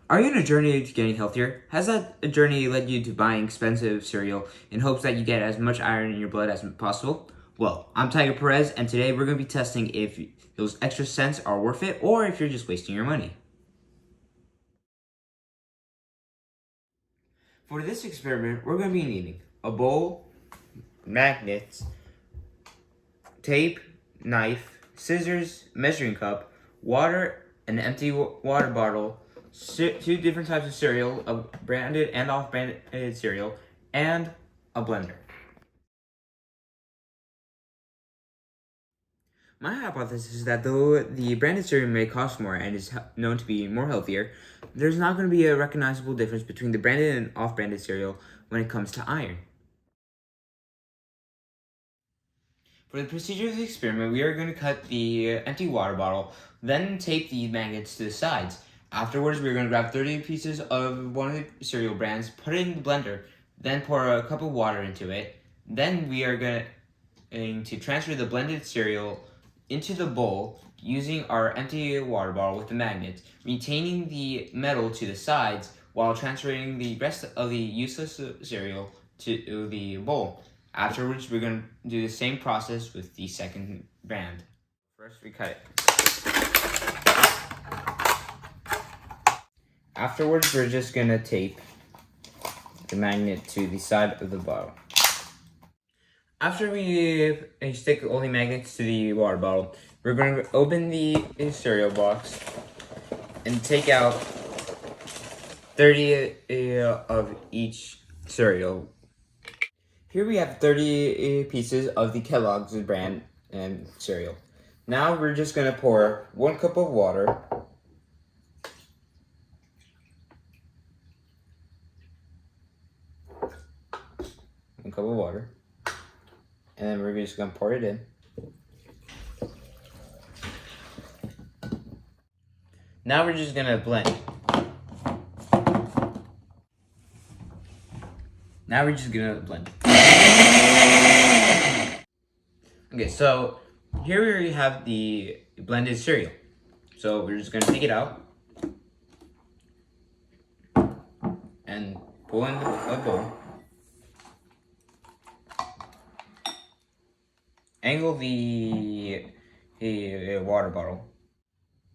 Are you on a journey to getting healthier? Has that journey led you to buying expensive cereal in hopes that you get as much iron in your blood as possible? Well, I'm Tiger Perez, and today we're going to be testing if those extra cents are worth it or if you're just wasting your money. For this experiment, we're going to be needing a bowl, magnets, tape, knife, scissors, measuring cup, water, an empty water bottle, two different types of cereal, a branded and off-branded cereal, and a blender. My hypothesis is that though the branded cereal may cost more and is known to be more healthier, there's not going to be a recognizable difference between the branded and off-branded cereal when it comes to iron. For the procedure of the experiment, we are going to cut the empty water bottle, then tape the magnets to the sides. Afterwards, we're going to grab 30 pieces of one of the cereal brands, put it in the blender, then pour a cup of water into it. Then we are going to transfer the blended cereal into the bowl using our empty water bottle with the magnets, retaining the metal to the sides while transferring the rest of the useless cereal to the bowl. Afterwards, we're going to do the same process with the second brand. First, we cut it. Afterwards, we're just going to tape the magnet to the side of the bottle. After we stick all the magnets to the water bottle, we're going to open the cereal box and take out 30 of each cereal. Here we have 30 pieces of the Kellogg's brand and cereal. Now we're just going to pour 1 cup of water. And then we're just going to pour it in. Now we're just going to blend. Okay, so here we have the blended cereal. So we're just going to take it out and pull in a bowl. Angle the water bottle.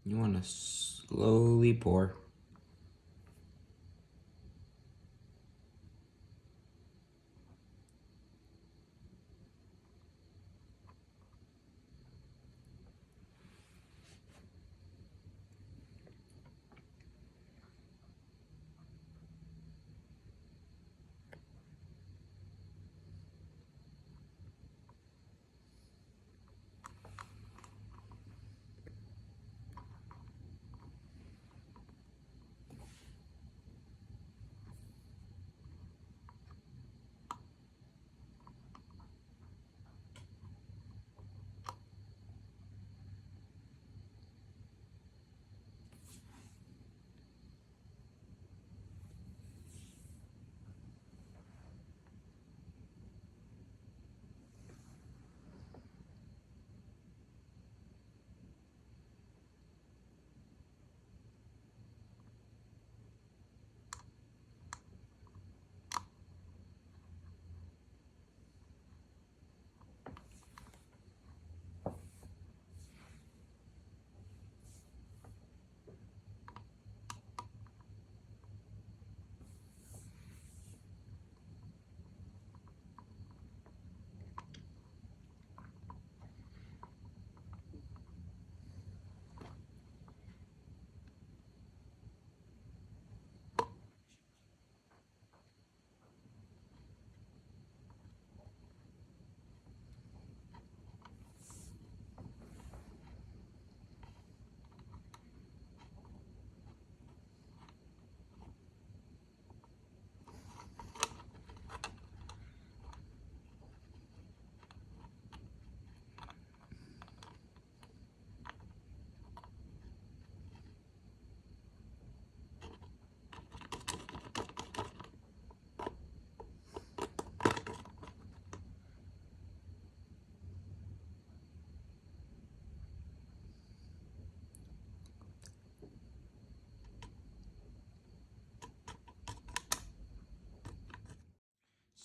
You want to slowly pour.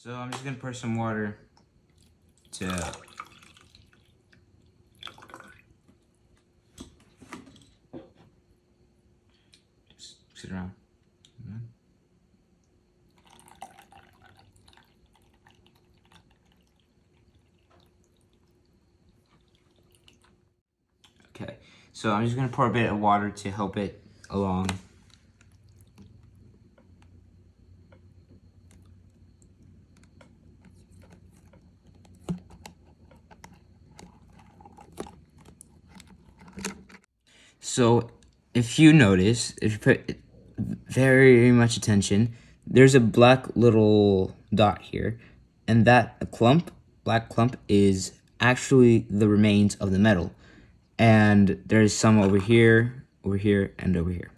So I'm just gonna pour some water to sit around. Okay, so I'm just gonna pour a bit of water to help it along. So if you notice, if you put very much attention, there's a black little dot here, and that black clump is actually the remains of the metal. And there's some over here, and over here.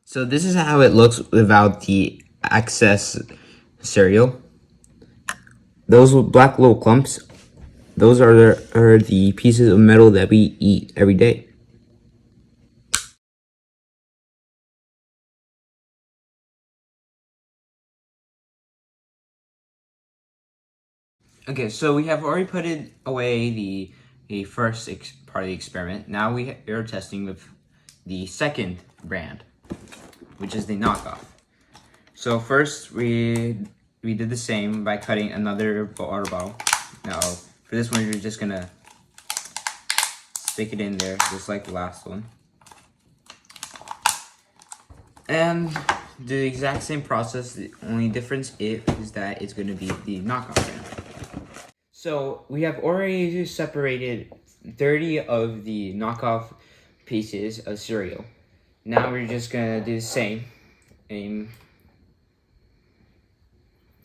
So this is how it looks without the excess cereal. Those black little clumps, those are the pieces of metal that we eat every day. Okay, so we have already put it away the first part of the experiment. Now we are testing with the second brand, which is the knockoff. So first we did the same by cutting another water bottle. Now for this one, you're just gonna stick it in there, just like the last one, and do the exact same process. The only difference is that it's gonna be the knockoff brand. So we have already separated 30 of the knockoff pieces of cereal. Now we're just gonna do the same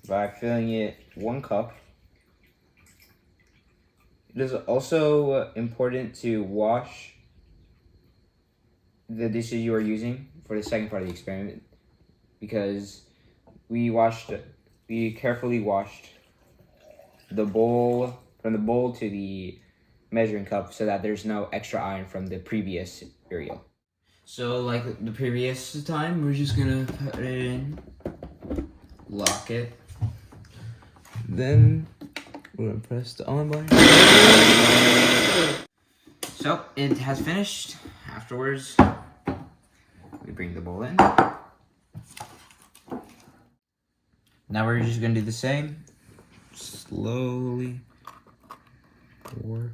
by filling it 1 cup. It is also important to wash the dishes you are using for the second part of the experiment, because we carefully washed the bowl, from the bowl to the measuring cup, so that there's no extra iron from the previous cereal. So like the previous time, we're just gonna put it in, lock it, then we're gonna press the on button. So it has finished. Afterwards, we bring the bowl in. Now we're just gonna do the same. Slowly pour.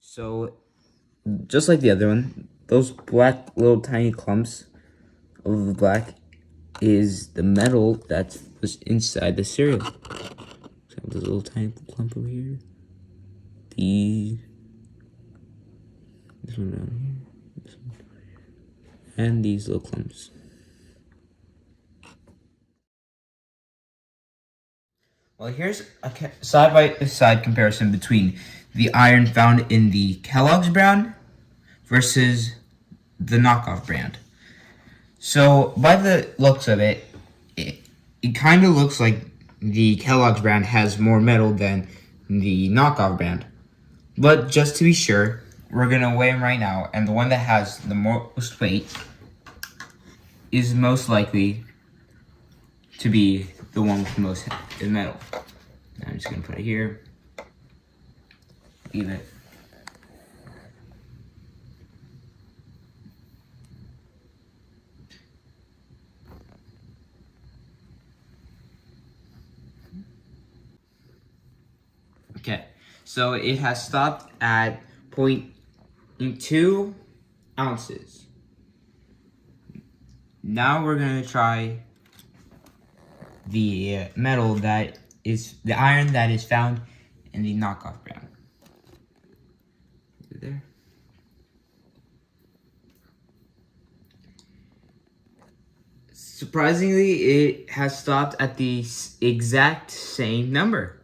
So, just like the other one, those black little tiny clumps of the black is the metal that was inside the cereal. So there's a little tiny clump over here. This one down here. This one. And these little clumps. Well, here's a side-by-side comparison between the iron found in the Kellogg's brand versus the knockoff brand. So by the looks of it, it kind of looks like the Kellogg's brand has more metal than the knockoff brand. But just to be sure, we're going to weigh them right now, and the one that has the most weight is most likely to be the one with the most metal. Now I'm just going to put it here. Leave it. Okay, so it has stopped at 0.2 ounces. Now we're gonna try the metal that is the iron that is found in the knockoff brand. Is it there? Surprisingly, it has stopped at the exact same number.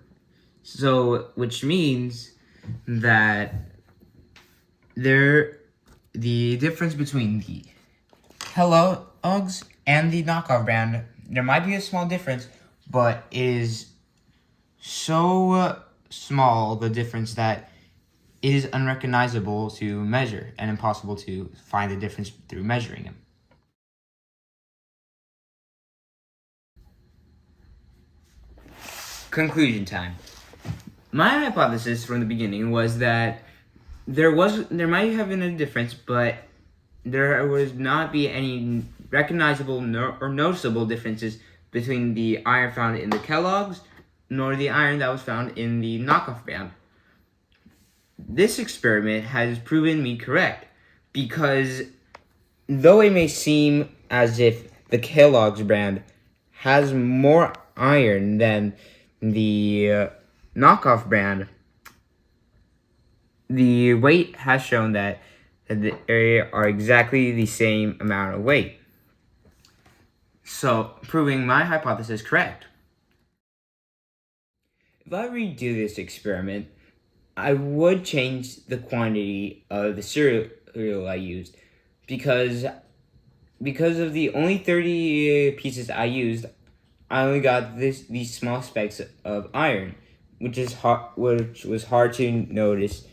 So, which means that the difference between the Kellogg's and the knockoff brand, there might be a small difference, but it is so small, the difference, that it is unrecognizable to measure and impossible to find the difference through measuring them. Conclusion time. My hypothesis from the beginning was that there might have been a difference, but there would not be any recognizable or noticeable differences between the iron found in the Kellogg's nor the iron that was found in the knockoff brand. This experiment has proven me correct, because though it may seem as if the Kellogg's brand has more iron than the knockoff brand, the weight has shown that they are exactly the same amount of weight. So, proving my hypothesis correct. If I redo this experiment, I would change the quantity of the cereal I used, because of the only 30 pieces I used, I only got these small specks of iron, which was hard to notice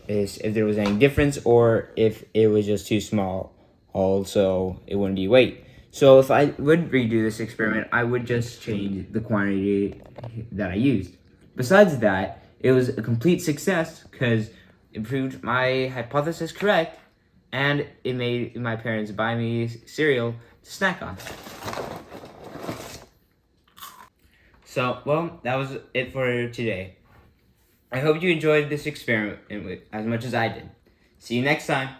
is if there was any difference or if it was just too small, also it wouldn't be weight. So if I would redo this experiment, I would just change the quantity that I used. Besides that, it was a complete success because it proved my hypothesis correct, and it made my parents buy me cereal to snack on. So, well, that was it for today. I hope you enjoyed this experiment as much as I did. See you next time.